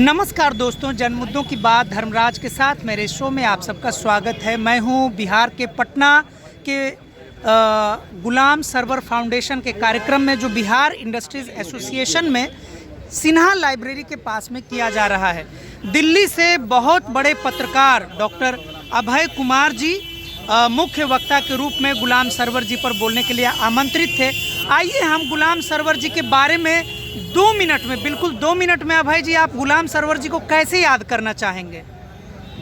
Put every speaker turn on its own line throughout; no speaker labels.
नमस्कार दोस्तों, जन मुद्दों की बात धर्मराज के साथ मेरे शो में आप सबका स्वागत है। मैं हूं बिहार के पटना के गुलाम सरवर फाउंडेशन के कार्यक्रम में, जो बिहार इंडस्ट्रीज एसोसिएशन में सिन्हा लाइब्रेरी के पास में किया जा रहा है। दिल्ली से बहुत बड़े पत्रकार डॉक्टर अभय कुमार जी मुख्य वक्ता के रूप में गुलाम सरवर जी पर बोलने के लिए आमंत्रित थे। आइए हम गुलाम सरवर जी के बारे में 2 मिनट में, बिल्कुल 2 मिनट में, अभय जी आप गुलाम सरवर जी को कैसे याद करना चाहेंगे?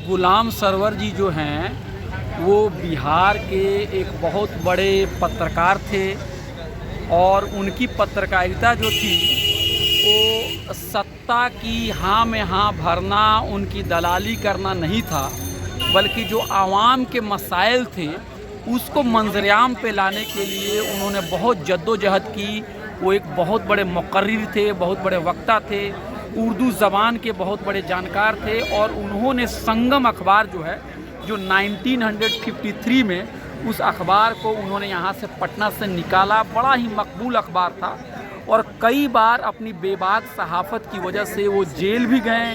गुलाम सरवर जी जो हैं वो बिहार के एक बहुत बड़े पत्रकार थे और उनकी पत्रकारिता जो थी वो सत्ता की हाँ में हाँ भरना, उनकी दलाली करना नहीं था, बल्कि जो आवाम के मसाइल थे उसको मंजरेआम पे लाने के लिए उन्होंने बहुत जद्दोजहद की। वो एक बहुत बड़े मुकर्रिर थे, बहुत बड़े वक्ता थे, उर्दू ज़बान के बहुत बड़े जानकार थे और उन्होंने संगम अखबार जो है, जो 1953 में उस अखबार को उन्होंने यहाँ से पटना से निकाला। बड़ा ही मकबूल अखबार था और कई बार अपनी बेबाक सहाफ़त की वजह से वो जेल भी गए।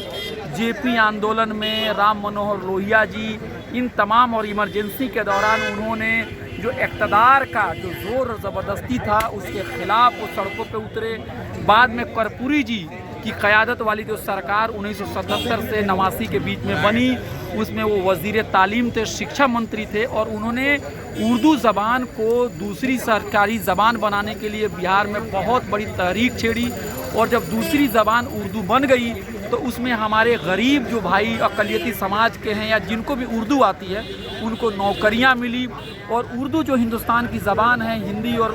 जेपी आंदोलन में राम मनोहर लोहिया जी, इन तमाम और इमरजेंसी के दौरान उन्होंने जो इक़्तिदार का जो ज़ोर ज़बरदस्ती था उसके ख़िलाफ़ वो सड़कों पे उतरे। बाद में कर्पूरी जी की क़यादत वाली जो सरकार 1977 से 89 के बीच में बनी, उसमें वो वज़ीर तालीम थे, शिक्षा मंत्री थे और उन्होंने उर्दू ज़बान को दूसरी सरकारी ज़बान बनाने के लिए बिहार में बहुत बड़ी तहरीक छेड़ी। और जब दूसरी ज़बान उर्दू बन गई तो उसमें हमारे गरीब जो भाई अक़लियती समाज के हैं या जिनको भी उर्दू आती है उनको नौकरियां मिली। और उर्दू जो हिंदुस्तान की ज़बान है, हिंदी और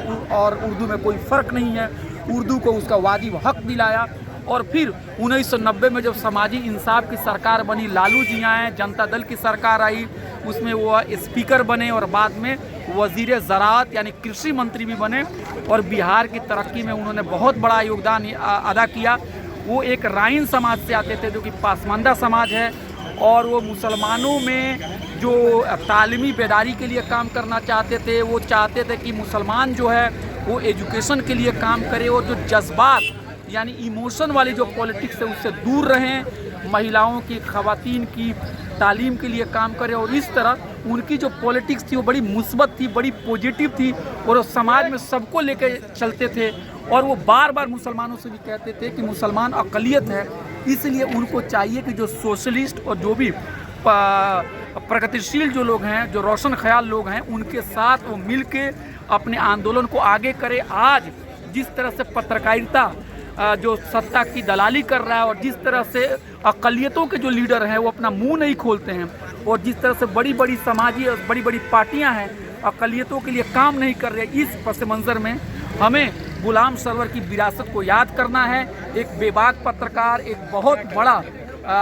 उर्दू में कोई फ़र्क नहीं है, उर्दू को उसका वाजिब हक़ दिलाया। और फिर 1990 में जब समाजी इंसाफ की सरकार बनी, लालू जी आए, जनता दल की सरकार आई, उसमें वो स्पीकर बने और बाद में वज़ीर ज़राअत यानी कृषि मंत्री भी बने और बिहार की तरक्की में उन्होंने बहुत बड़ा योगदान अदा किया। वो एक राइन समाज से आते थे जो कि पासमानदा समाज है और वो मुसलमानों में जो तालीमी बेदारी के लिए काम करना चाहते थे। वो चाहते थे कि मुसलमान जो है वो एजुकेशन के लिए काम करे और जो जज्बात यानी इमोशन वाली जो पॉलिटिक्स है उससे दूर रहें, महिलाओं की, ख़वातीन की तालीम के लिए काम करें। और इस तरह उनकी जो पॉलिटिक्स थी वो बड़ी मुस्बत थी, बड़ी पॉजिटिव थी और वो समाज में सबको लेकर चलते थे। और वो बार बार मुसलमानों से भी कहते थे कि मुसलमान अक़लियत है, इसलिए उनको चाहिए कि जो सोशलिस्ट और जो भी प्रगतिशील जो लोग हैं, जो रोशन ख्याल लोग हैं, उनके साथ वो मिल के अपने आंदोलन को आगे करे। आज जिस तरह से पत्रकारिता जो सत्ता की दलाली कर रहा है और जिस तरह से अक़लियतों के जो लीडर हैं वो अपना मुंह नहीं खोलते हैं और जिस तरह से बड़ी बड़ी समाजी और बड़ी बड़ी पार्टियां हैं अक़लियतों के लिए काम नहीं कर रहे, इस पस मंज़र में हमें गुलाम सरवर की विरासत को याद करना है। एक बेबाक पत्रकार, एक बहुत बड़ा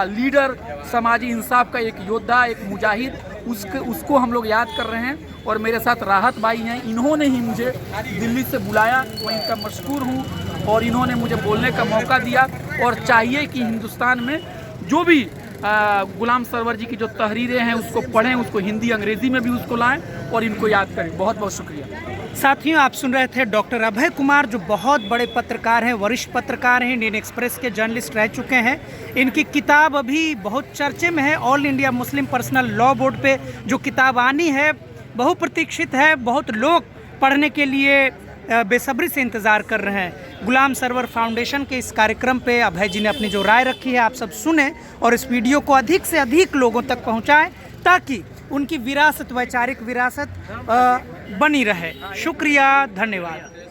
लीडर, समाजी इंसाफ का एक योद्धा, एक मुजाहिद, उसको हम लोग याद कर रहे हैं। और मेरे साथ राहत भाई हैं, इन्होंने ही मुझे दिल्ली से बुलाया, मैं इनका मशकूर हूँ और इन्होंने मुझे बोलने का मौका दिया। और चाहिए कि हिंदुस्तान में जो भी गुलाम सरवर जी की जो तहरीरें हैं उसको पढ़ें, उसको हिंदी अंग्रेज़ी में भी उसको लाएं और इनको याद करें। बहुत बहुत शुक्रिया।
साथियों, आप सुन रहे थे डॉक्टर अभय कुमार, जो बहुत बड़े पत्रकार हैं, वरिष्ठ पत्रकार हैं, इंडियन एक्सप्रेस के जर्नलिस्ट रह चुके हैं। इनकी किताब अभी बहुत चर्चे में है, all India Muslim personal law board पे जो किताब आनी है, बहुप्रतीक्षित है। बहुत लोग पढ़ने के लिए बेसब्री से इंतज़ार कर रहे हैं। गुलाम सरवर फाउंडेशन के इस कार्यक्रम पे अभय जी ने अपनी जो राय रखी है आप सब सुने और इस वीडियो को अधिक से अधिक लोगों तक पहुंचाएं ताकि उनकी विरासत, वैचारिक विरासत बनी रहे। शुक्रिया, धन्यवाद।